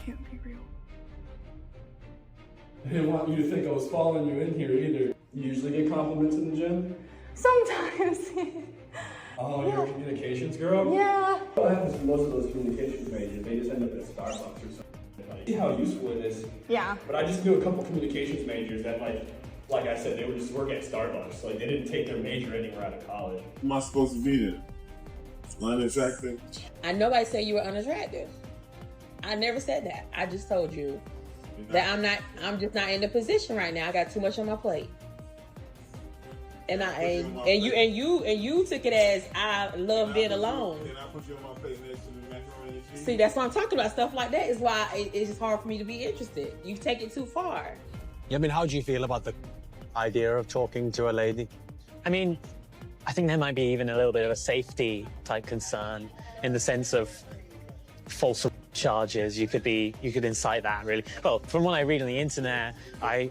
can't be real. I didn't want you to think I was following you in here either. You usually get compliments in the gym? Sometimes. Oh, you're a communications girl? Yeah. What happens to most of those communications majors? They just end up at Starbucks or something. See how useful it is. Yeah. But I just knew a couple communications majors that like I said, they would just work at Starbucks. Like they didn't take their major anywhere out of college. Am I supposed to be there? Unattractive? Nobody said you were unattractive. I never said that. I just told you that I'm just not in the position right now. I got too much on my plate. And you took it as I love being alone. Can I put you on my plate next to the macaroni and cheese? See, that's what I'm talking about. Stuff like that is why it's just hard for me to be interested. You take it too far. Yeah, I mean, how do you feel about the idea of talking to a lady? I mean, I think there might be even a little bit of a safety type concern in the sense of false charges. You could incite that, really. Well, from what I read on the internet, I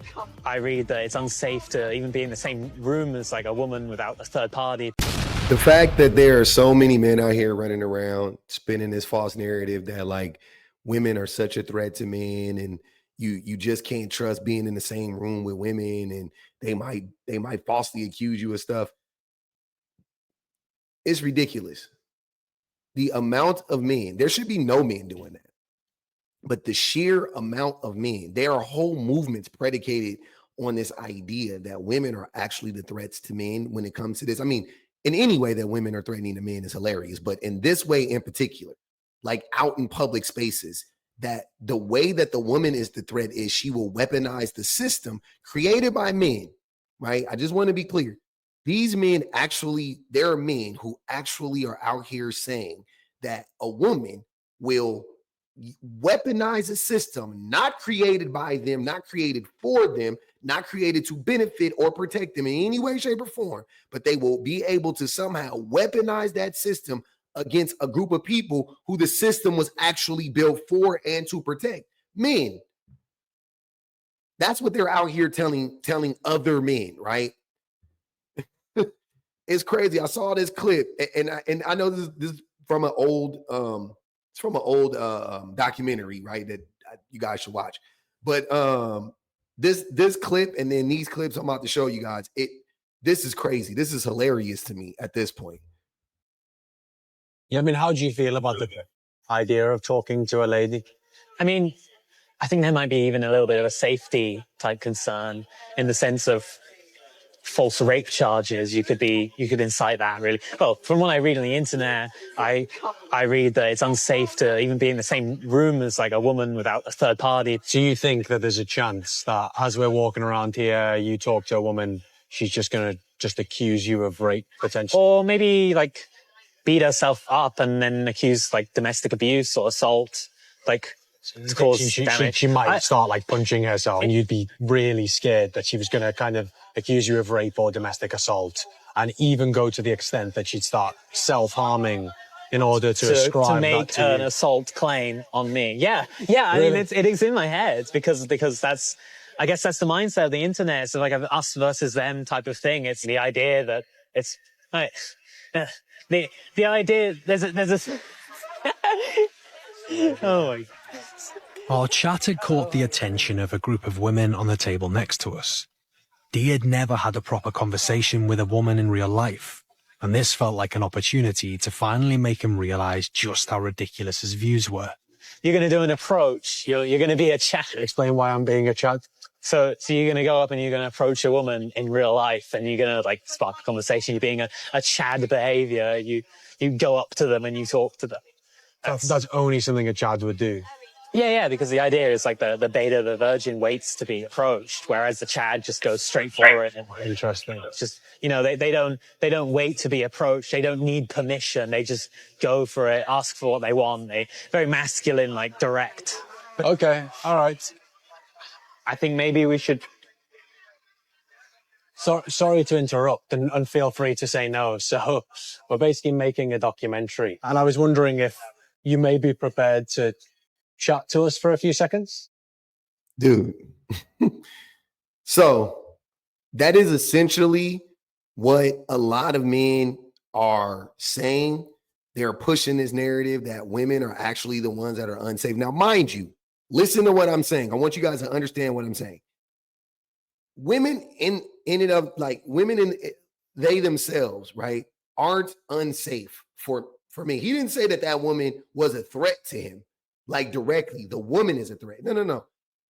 read that it's unsafe to even be in the same room as like a woman without a third party. The fact that there are so many men out here running around spinning this false narrative that like women are such a threat to men and you just can't trust being in the same room with women and they might falsely accuse you of stuff. It's ridiculous. The amount of men, there should be no men doing that. But the sheer amount of men, there are whole movements predicated on this idea that women are actually the threats to men when it comes to this. I mean, in any way that women are threatening to men is hilarious, but in this way in particular, like out in public spaces, that the way that the woman is the threat is she will weaponize the system created by men, right? I just want to be clear. These men actually, there are men who actually are out here saying that a woman will weaponize a system not created by them, not created for them, not created to benefit or protect them in any way, shape, or form, but they will be able to somehow weaponize that system against a group of people who the system was actually built for and to protect. Men. That's what they're out here telling other men, right? It's crazy. I saw this clip, and I know this is from an old documentary, right? That you guys should watch. But this clip and then these clips I'm about to show you guys, this is crazy. This is hilarious to me at this point. Yeah, I mean, how do you feel about the idea of talking to a lady? I mean, I think there might be even a little bit of a safety type concern in the sense of false rape charges. You could incite that, really. Well, from what I read on the internet, I read that it's unsafe to even be in the same room as like a woman without a third party. Do you think that there's a chance that as we're walking around here, you talk to a woman, she's just going to just accuse you of rape potentially? Or maybe like beat herself up and then accuse like domestic abuse or assault, like to cause damage. She might start like punching herself and you'd be really scared that she was going to kind of accuse you of rape or domestic assault and even go to the extent that she'd start self-harming in order to ascribe to make that to an you. assault claim on me. Yeah. Really? I mean, it is in my head because that's, I guess that's the mindset of the internet. So like an us versus them type of thing. It's the idea that it's right. The idea there's a oh my. Our chat had caught the attention of a group of women on the table next to us. Dee had never had a proper conversation with a woman in real life, and this felt like an opportunity to finally make him realize just how ridiculous his views were. You're going to do an approach. You're going to be a chat. Explain why I'm being a chat. So you're going to go up and you're going to approach a woman in real life and you're going to like spark a conversation. You're being a Chad behavior. You go up to them and you talk to them. That's only something a Chad would do. Yeah, because the idea is like the beta, the virgin waits to be approached, whereas the Chad just goes straight for it. Interesting. It's just, they don't wait to be approached. They don't need permission. They just go for it, ask for what they want. They very masculine, like direct. Okay, all right. I think maybe we should. Sorry to interrupt and feel free to say no. So we're basically making a documentary and I was wondering if you may be prepared to chat to us for a few seconds. Dude. So that is essentially what a lot of men are saying. They're pushing this narrative that women are actually the ones that are unsafe. Now, mind you, Listen to what I'm saying. I want you guys to understand what I'm saying. Women they themselves, right, aren't unsafe for me. He didn't say that woman was a threat to him, like directly. The woman is a threat. No.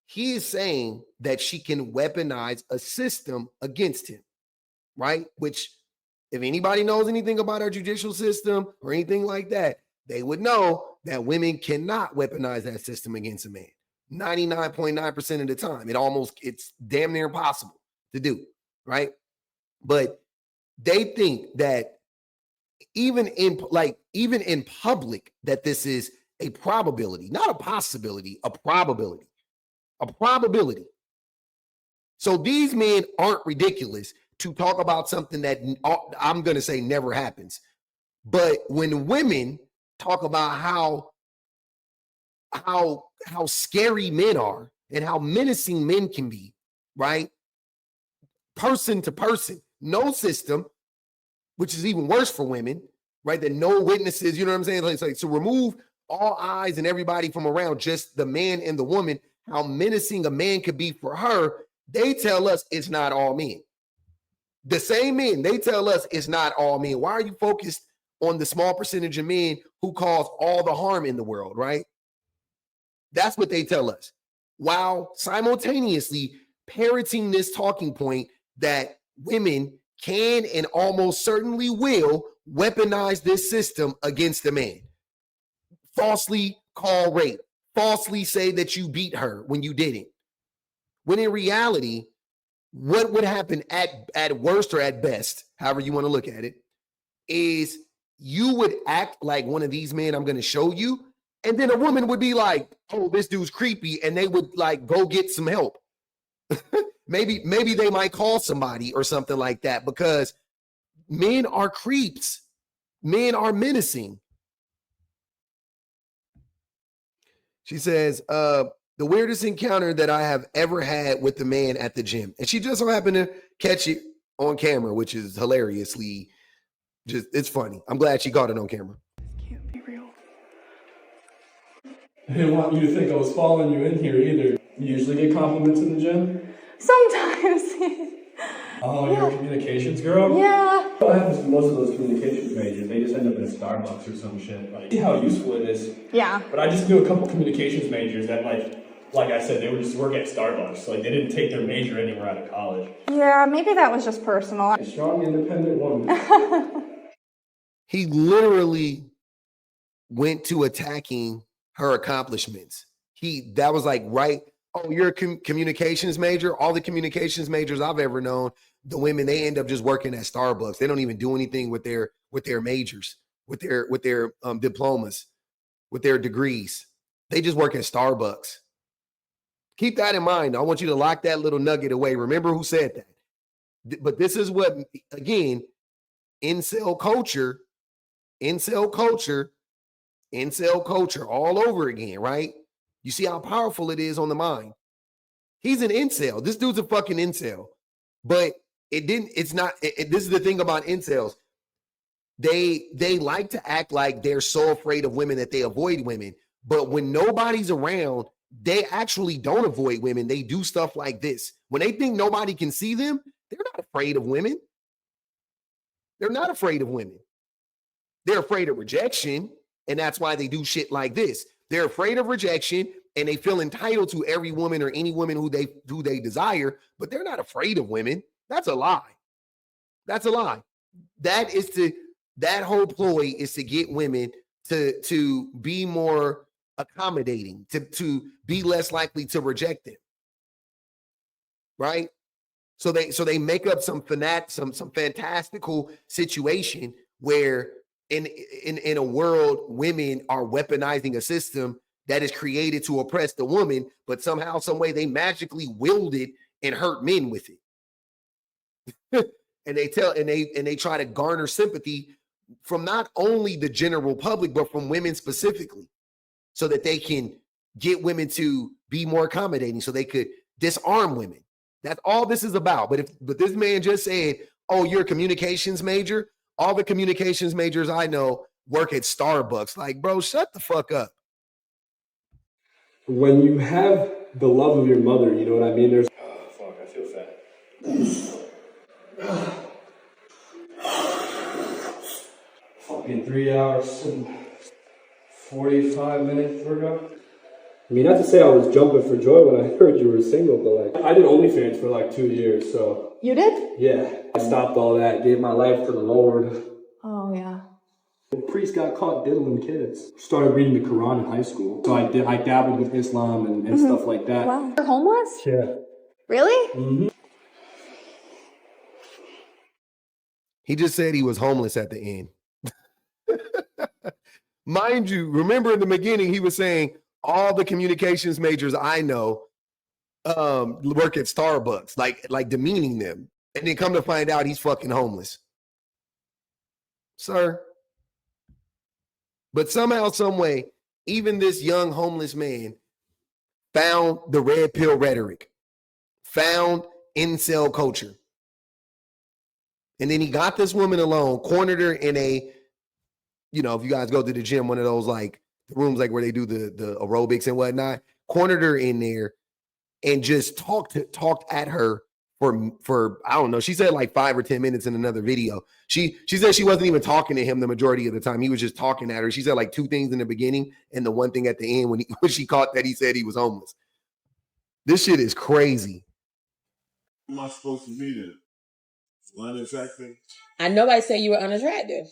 He is saying that she can weaponize a system against him, right? Which, if anybody knows anything about our judicial system or anything like that, they would know that women cannot weaponize that system against a man. 99.9% of the time. It's damn near impossible to do, right? But they think that even in public, that this is a probability, not a possibility, a probability. A probability. So these men aren't ridiculous to talk about something that I'm going to say never happens. But when women talk about how scary men are and how menacing men can be, right? Person to person, no system, which is even worse for women, right? That no witnesses, you know what I'm saying? Like, so remove all eyes and everybody from around, just the man and the woman, how menacing a man could be for her. They tell us it's not all men. The same men, they tell us it's not all men. Why are you focused on the small percentage of men who cause all the harm in the world, right? That's what they tell us, while simultaneously parroting this talking point that women can and almost certainly will weaponize this system against a man. Falsely call rape, falsely say that you beat her when you didn't. When in reality, what would happen at worst or at best, however you want to look at it, is you would act like one of these men I'm going to show you, and then a woman would be like, oh, this dude's creepy, and they would like go get some help. maybe they might call somebody or something like that, because men are creeps. Men are menacing. She says, the weirdest encounter that I have ever had with the man at the gym. And she just so happened to catch it on camera, which is hilariously it's funny. I'm glad she caught it on camera. This can't be real. I didn't want you to think I was following you in here either. You usually get compliments in the gym? Sometimes. Oh, you're a communications girl? Yeah. What happens to most of those communications majors? They just end up in a Starbucks or some shit. Like, see how useful it is. Yeah. But I just knew a couple communications majors that like I said, they would just work at Starbucks. Like, they didn't take their major anywhere out of college. Yeah, maybe that was just personal. A strong, independent woman. He literally went to attacking her accomplishments. That was like, right? Oh, you're a communications major? All the communications majors I've ever known, the women, they end up just working at Starbucks. They don't even do anything with their majors, with their diplomas, with their degrees. They just work at Starbucks. Keep that in mind. I want you to lock that little nugget away. Remember who said that. But this is what, again, incel culture all over again, right? You see how powerful it is on the mind. He's an incel. This dude's a fucking incel. But this is the thing about incels. They like to act like they're so afraid of women that they avoid women. But when nobody's around, they actually don't avoid women. They do stuff like this. When they think nobody can see them, they're not afraid of women. They're not afraid of women. They're afraid of rejection, and that's why they do shit like this. They're afraid of rejection, and they feel entitled to every woman or any woman who they desire, but they're not afraid of women. That's a lie. That's a lie. That whole ploy is to get women to be more accommodating, to be less likely to reject them. Right? So they make up some fantastical situation where in a world, women are weaponizing a system that is created to oppress the woman, but somehow, some way, they magically willed it and hurt men with it. and they try to garner sympathy from not only the general public, but from women specifically, so that they can get women to be more accommodating, so they could disarm women. That's all this is about. But this man just said, oh, you're a communications major? All the communications majors I know work at Starbucks. Like, bro, shut the fuck up. When you have the love of your mother, you know what I mean? There's Oh, fuck, I feel fat. fucking 3 hours and 45 minutes ago. I mean, not to say I was jumping for joy when I heard you were single, but like, I did OnlyFans for like 2 years, so. You did? Yeah, I stopped all that, gave my life to the Lord. Oh, yeah. The priest got caught diddling kids. Started reading the Quran in high school. So I dabbled with Islam and stuff like that. Wow. You're homeless? Yeah. Really? Mm-hmm. He just said he was homeless at the end. Mind you, remember in the beginning, he was saying all the communications majors I know work at Starbucks, like demeaning them. And then come to find out he's fucking homeless. Sir. But somehow, some way, even this young homeless man found the red pill rhetoric, found incel culture. And then he got this woman alone, cornered her in a, you know, if you guys go to the gym, one of those like rooms like where they do the aerobics and whatnot, cornered her in there and just talked at her for I don't know. She said like 5 or 10 minutes in another video. She said she wasn't even talking to him the majority of the time. He was just talking at her. She said like 2 things in the beginning and the one thing at the end when she caught that he said he was homeless. This shit is crazy. Am I supposed to be then? Unattractive? I nobody said you were unattractive.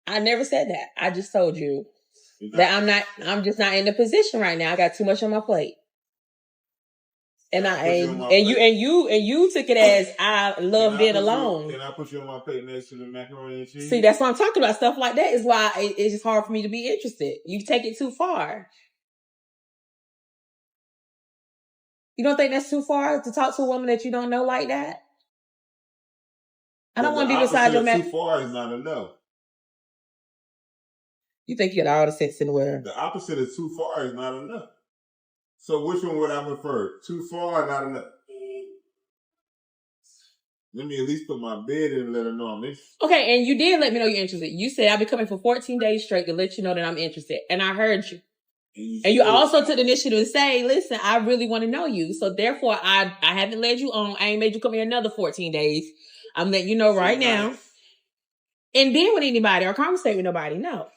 I never said that. I just told you that I'm just not in the position right now. I got too much on my plate. And you took it as I love being alone. Can I put you on my plate next to the macaroni and cheese? See, that's what I'm talking about. Stuff like that is why it's just hard for me to be interested. You take it too far. You don't think that's too far to talk to a woman that you don't know like that? I don't want to be beside your man. Too far is not enough. You think you got all the sense in the world. The opposite of too far is not enough. So which one would I prefer? Too far or not enough? Let me at least put my bed in and let her know I'm interested. Okay, and you did let me know you're interested. You said I've been coming for 14 days straight to let you know that I'm interested. And I heard you. And you also took the initiative to say, listen, I really want to know you. So therefore, I haven't led you on. I ain't made you come here another 14 days. I'm letting you know right now. And then with anybody or conversate with nobody, no.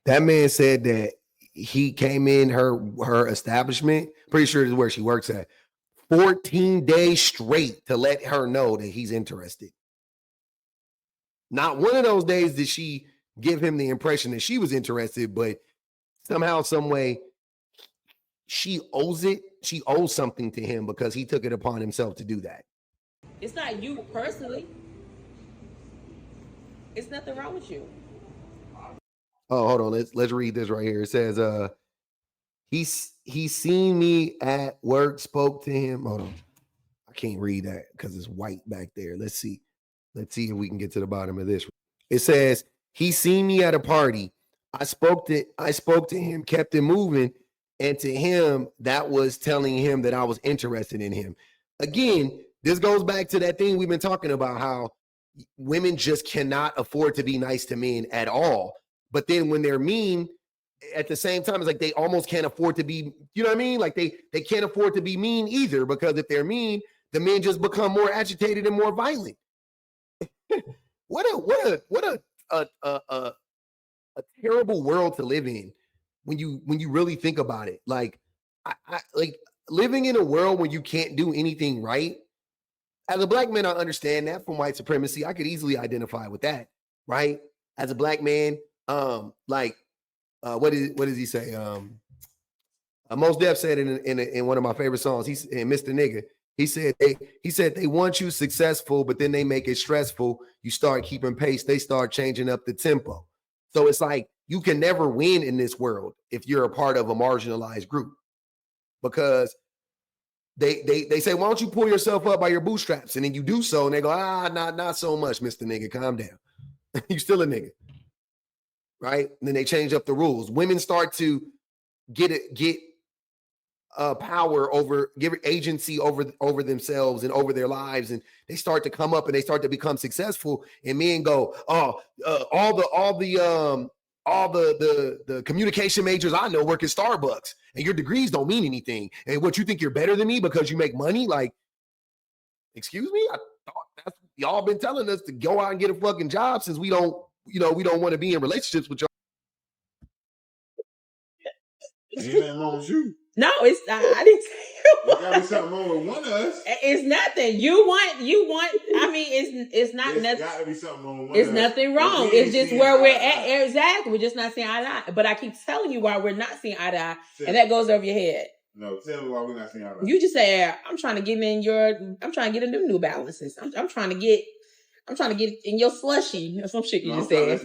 That man said that he came in her establishment, pretty sure this is where she works at, 14 days straight to let her know that he's interested. Not one of those days did she give him the impression that she was interested, but somehow, some way, she owes it. She owes something to him because he took it upon himself to do that. It's not you personally. It's nothing wrong with you. Oh, hold on. Let's read this right here. It says, he's seen me at work, spoke to him. Hold on. I can't read that because it's white back there. Let's see if we can get to the bottom of this. It says, he seen me at a party. I spoke to him, kept it moving, and to him, that was telling him that I was interested in him. Again, this goes back to that thing we've been talking about, how women just cannot afford to be nice to men at all. But then when they're mean, at the same time, it's like they almost can't afford to be, you know what I mean? Like they can't afford to be mean either, because if they're mean, the men just become more agitated and more violent. What a terrible world to live in when you really think about it. Like I like living in a world where you can't do anything right. As a black man, I understand that from white supremacy. I could easily identify with that, right? As a black man, what does he say? Mos Def said in one of my favorite songs. He's in Mr. Nigga. He said they want you successful, but then they make it stressful. You start keeping pace. They start changing up the tempo. So it's like you can never win in this world if you're a part of a marginalized group, because they say, why don't you pull yourself up by your bootstraps? And then you do so, and they go, not so much, Mr. Nigga, calm down. You still a nigga, right? And then they change up the rules. Women start to get power over, give agency over themselves and over their lives, and they start to come up and they start to become successful. And men go, all all the communication majors I know work at Starbucks, and your degrees don't mean anything. And what, you think you're better than me because you make money? Like, excuse me? I thought that's y'all been telling us to go out and get a fucking job since we don't want to be in relationships with y'all. Ain't nothing wrong with you. No, it's not. I didn't tell you. There gotta be something wrong with one of us. It's nothing. You want. I mean, it's not There's nothing. gotta be something wrong with one It's of us. nothing wrong. It's just where we're at. Exactly. We're just not seeing eye to eye. But I keep telling you why we're not seeing eye to eye, and that goes over your head. No, tell me why we're not seeing eye to eye. You just say, I'm trying to get in them New Balances. I'm trying to get in your slushy or some shit you just said.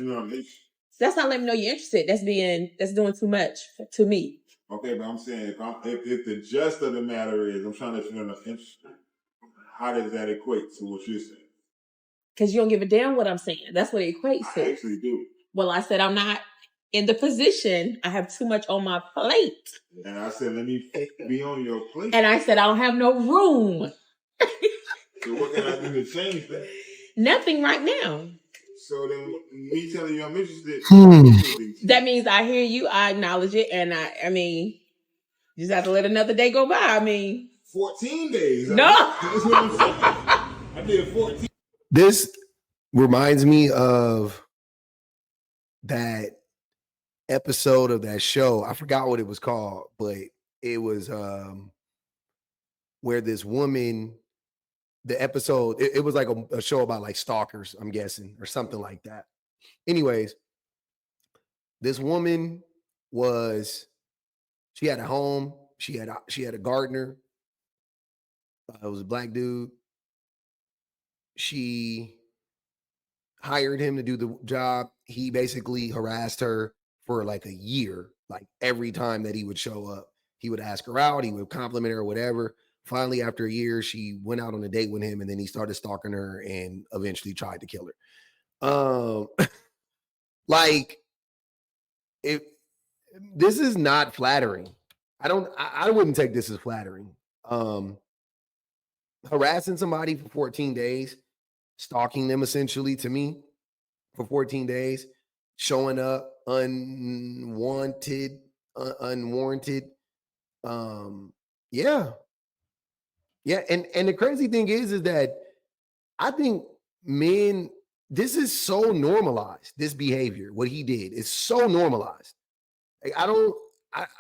That's not letting me know you're interested. That's doing too much to me. Okay, but I'm saying if the gist of the matter is, I'm trying to let you know, how does that equate to what you're saying? Because you don't give a damn what I'm saying. That's what it equates to. I actually do. Well, I said I'm not in the position. I have too much on my plate. And I said, let me be on your plate. And I said, I don't have no room. So what can I do to change that? Nothing right now. So then me telling you I'm interested. That means I hear you, I acknowledge it, and I mean, you just have to let another day go by. I mean, 14 days. No. That's what I'm saying. I did 14. This reminds me of that episode of that show. I forgot what it was called, but it was where this woman, the episode, it was like a show about like stalkers, I'm guessing, or something like that. Anyways, this woman she had a home, she had a gardener. It was a black dude. She hired him to do the job. He basically harassed her for like a year. Like every time that he would show up, he would ask her out, he would compliment her or whatever. Finally, after a year, she went out on a date with him, and then he started stalking her and eventually tried to kill her. Like, this is not flattering. I wouldn't take this as flattering. Harassing somebody for 14 days, stalking them essentially, to me, for 14 days, showing up unwarranted. Yeah. And the crazy thing is that I think men, this is so normalized, this behavior, what he did is so normalized. Like,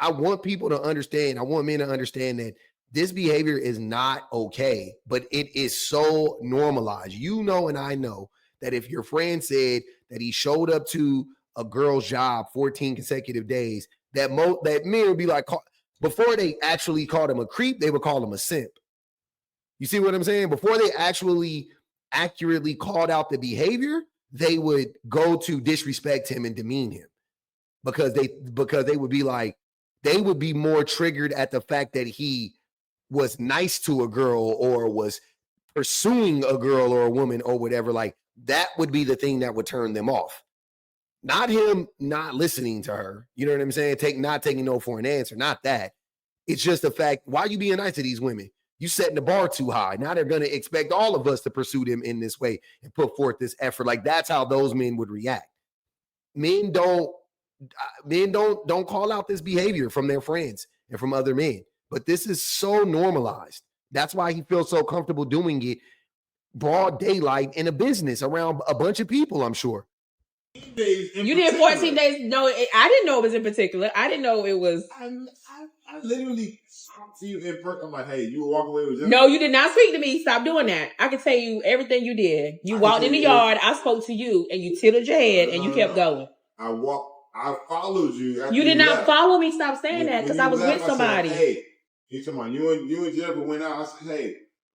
I want people to understand, I want men to understand that this behavior is not okay, but it is so normalized. You know, and I know that if your friend said that he showed up to a girl's job 14 consecutive days, that men would be like, before they actually called him a creep, they would call him a simp. You see what I'm saying? Before they actually accurately called out the behavior, they would go to disrespect him and demean him because they would be like, they would be more triggered at the fact that he was nice to a girl or was pursuing a girl or a woman or whatever. Like, that would be the thing that would turn them off. Not him not listening to her. You know what I'm saying? Not taking no for an answer. Not that. It's just the fact, why are you being nice to these women? You setting the bar too high. Now they're going to expect all of us to pursue them in this way and put forth this effort. Like, that's how those men would react. Men don't call out this behavior from their friends and from other men. But this is so normalized. That's why he feels so comfortable doing it broad daylight in a business around a bunch of people, I'm sure. You did 14 days. No, I didn't know it was in particular. I didn't know it was. I literally talked to you in person. I'm like, hey, you walk away with No, you did not speak to me. Stop doing that. I can tell you everything you did. You walked in the yard. I spoke to you, and you tilted your head, and you kept going. I followed you. You did not follow me. Stop saying that, because I was with somebody. I said, hey, he's talking about you and Jennifer went out. I said, hey,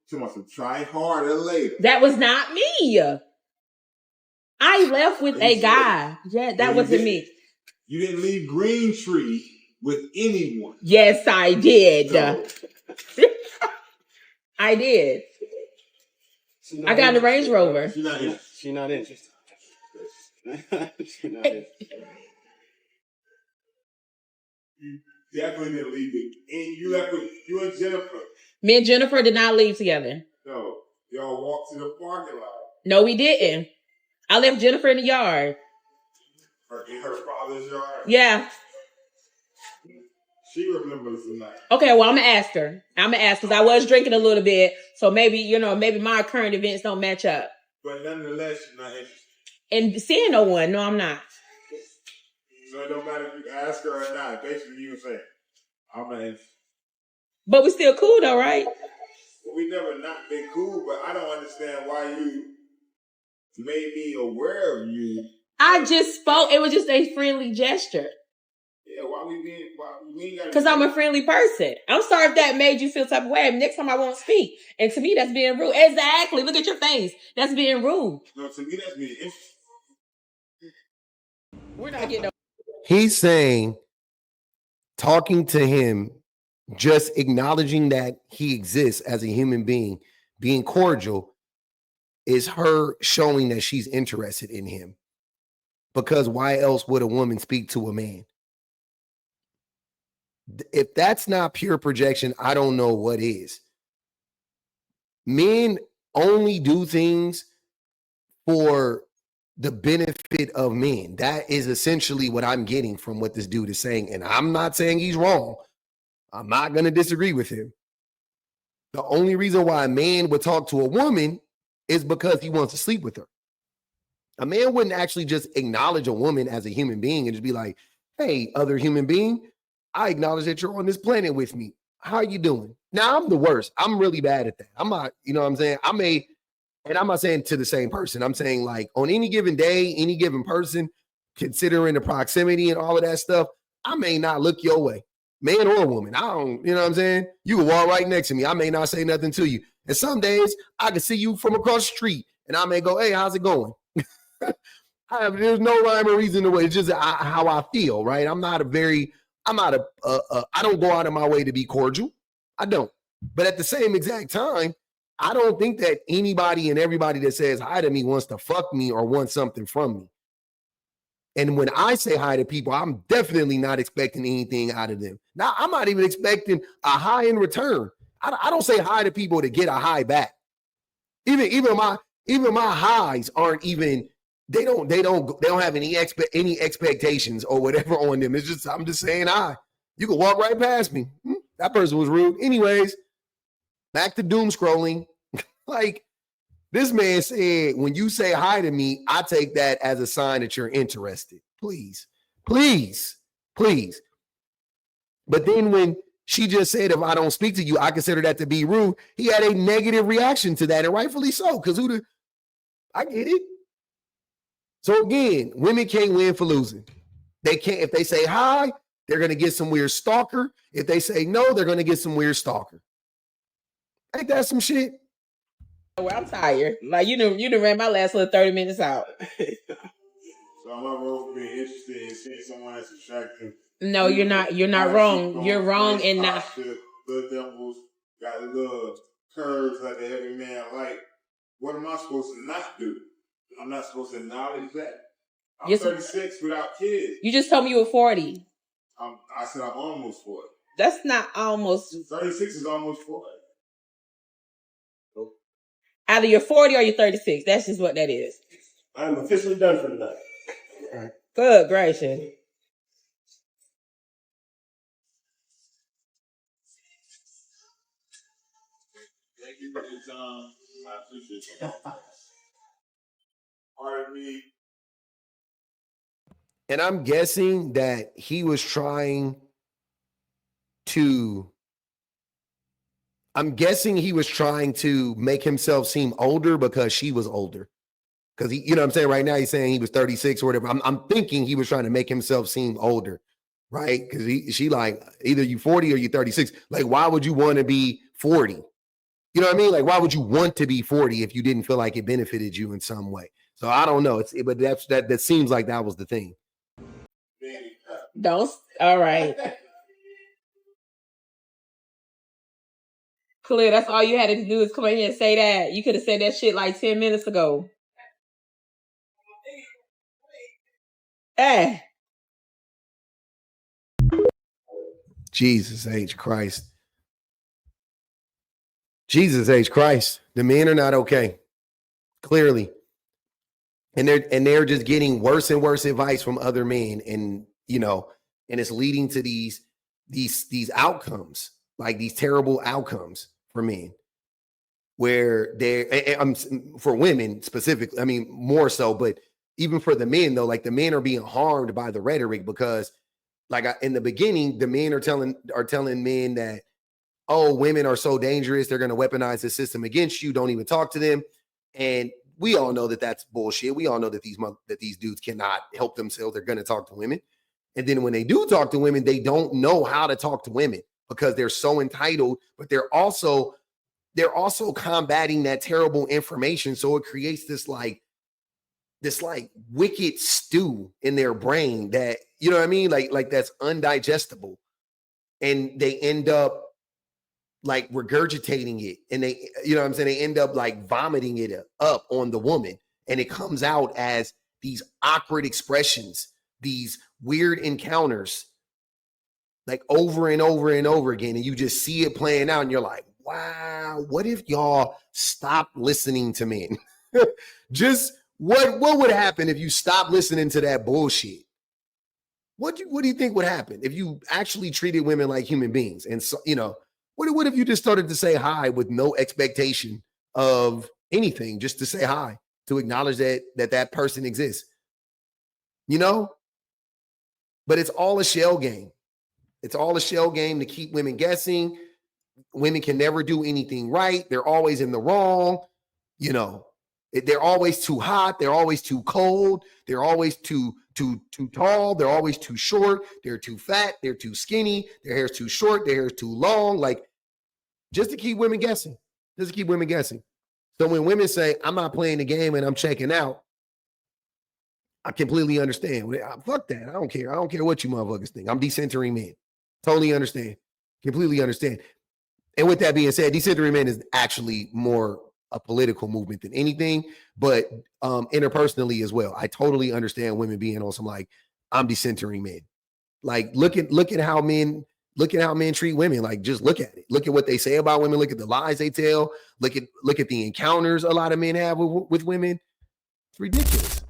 talking about some try harder later. That was not me. I left with a guy. Yeah, that wasn't me. You didn't leave Green Tree with anyone. Yes, I did. No. I did. I got in the Range Rover. She's not interested. She's not interested. You definitely didn't leave it. And you left with you and Jennifer. Me and Jennifer did not leave together. No. Y'all walked to the parking lot. No, we didn't. I left Jennifer in the yard. In her father's father's yard? Yeah. She remembers the night. Okay, well, I'm gonna ask her. I'm gonna ask because I was drinking a little bit, so maybe maybe my current events don't match up. But nonetheless, you're not interested. And seeing no one, no, I'm not. So it don't matter if you ask her or not. Basically, you say, I'm not interested. But we still cool though, right? We never not been cool, but I don't understand why you made me aware of you. I just spoke. It was just a friendly gesture. Yeah, why we got? Because I'm a friendly person. I'm sorry if that made you feel type of way. Next time I won't speak. And to me, that's being rude. Exactly. Look at your face. That's being rude. No, to me, that's being interesting. We're not getting no. He's saying, talking to him, just acknowledging that he exists as a human being, being cordial, is her showing that she's interested in him. Because why else would a woman speak to a man? If that's not pure projection, I don't know what is. Men only do things for the benefit of men. That is essentially what I'm getting from what this dude is saying. And I'm not saying he's wrong. I'm not going to disagree with him. The only reason why a man would talk to a woman is because he wants to sleep with her. A man wouldn't actually just acknowledge a woman as a human being and just be like, hey, other human being, I acknowledge that you're on this planet with me. How are you doing? Now, I'm the worst. I'm really bad at that. I'm not, you know what I'm saying? And I'm not saying to the same person. I'm saying like on any given day, any given person, considering the proximity and all of that stuff, I may not look your way, man or woman. I don't, you know what I'm saying? You can walk right next to me. I may not say nothing to you. And some days I can see you from across the street and I may go, hey, how's it going? There's no rhyme or reason to it. It's just how I feel, right? I don't go out of my way to be cordial. I don't. But at the same exact time, I don't think that anybody and everybody that says hi to me wants to fuck me or wants something from me. And when I say hi to people, I'm definitely not expecting anything out of them. Now, I'm not even expecting a hi in return. I don't say hi to people to get a hi back. Even my highs aren't even. They don't have any expectations or whatever on them. It's just I'm just saying hi. You can walk right past me. That person was rude. Anyways, back to doom scrolling. Like this man said, when you say hi to me, I take that as a sign that you're interested. Please. But then when she just said, if I don't speak to you, I consider that to be rude, he had a negative reaction to that, and rightfully so, because I get it. So again, women can't win for losing. They can't. If they say hi, they're going to get some weird stalker. If they say no, they're going to get some weird stalker. Ain't that some shit? Well, I'm tired. Like you done ran my last little 30 minutes out. So am I wrong for being interested in seeing someone that's attractive? No, you're not. You're not wrong. You're wrong in not. The dimples got little curves like a heavy man. Like, what am I supposed to not do? I'm not supposed to acknowledge that. I'm 36 without kids. You just told me you were 40. I said I'm almost 40. That's not almost. 36 is almost 40. Either you're 40 or you're 36. That's just what that is. I'm officially done for the night. Right. Good gracious. Thank you for your time. I appreciate it. Pardon me. And I'm guessing that he was trying to make himself seem older because she was older. Because he, you know what I'm saying? Right now he's saying he was 36 or whatever. I'm thinking he was trying to make himself seem older, right? Because she like, either you 40 or you 36. Like, why would you want to be 40? You know what I mean? Like, why would you want to be 40 if you didn't feel like it benefited you in some way? So I don't know. But that seems like that was the thing. Don't. All right. Clear. That's all you had to do is come in here and say that. You could have said that shit like 10 minutes ago. Hey. Jesus H. Christ. Jesus H. Christ. The men are not okay. Clearly. and they're just getting worse and worse advice from other men, and and it's leading to these outcomes, like these terrible outcomes for men, where I'm for women specifically, I mean more so, but even for the men though, like the men are being harmed by the rhetoric, because like in the beginning, the men are telling men that, oh, women are so dangerous, they're going to weaponize the system against you, don't even talk to them. And we all know that that's bullshit. We all know that these dudes cannot help themselves. They're going to talk to women. And then when they do talk to women, they don't know how to talk to women because they're so entitled, but they're also combating that terrible information. So it creates this wicked stew in their brain that, you know what I mean? Like that's undigestible. And they end up like regurgitating it, and they, you know what I'm saying? They end up like vomiting it up on the woman, and it comes out as these awkward expressions, these weird encounters, like over and over and over again. And you just see it playing out, and you're like, wow, what if y'all stopped listening to men? Just what would happen if you stopped listening to that bullshit? What do you think would happen if you actually treated women like human beings? And so, what if you just started to say hi with no expectation of anything, just to say hi, to acknowledge that person exists, But it's all a shell game. It's all a shell game to keep women guessing. Women can never do anything right. They're always in the wrong. They're always too hot. They're always too cold. They're always too tall. They're always too short. They're too fat. They're too skinny. Their hair's too short. Their hair's too long. Like, just to keep women guessing. Just to keep women guessing. So when women say, I'm not playing the game and I'm checking out, I completely understand. Fuck that. I don't care. I don't care what you motherfuckers think. I'm decentering men. Totally understand. Completely understand. And with that being said, decentering men is actually more a political movement than anything, but interpersonally as well. I totally understand women being on some like, I'm decentering men. Like, look at how men treat women. Like, just look at it. Look at what they say about women. Look at the lies they tell. Look at the encounters a lot of men have with women. It's ridiculous.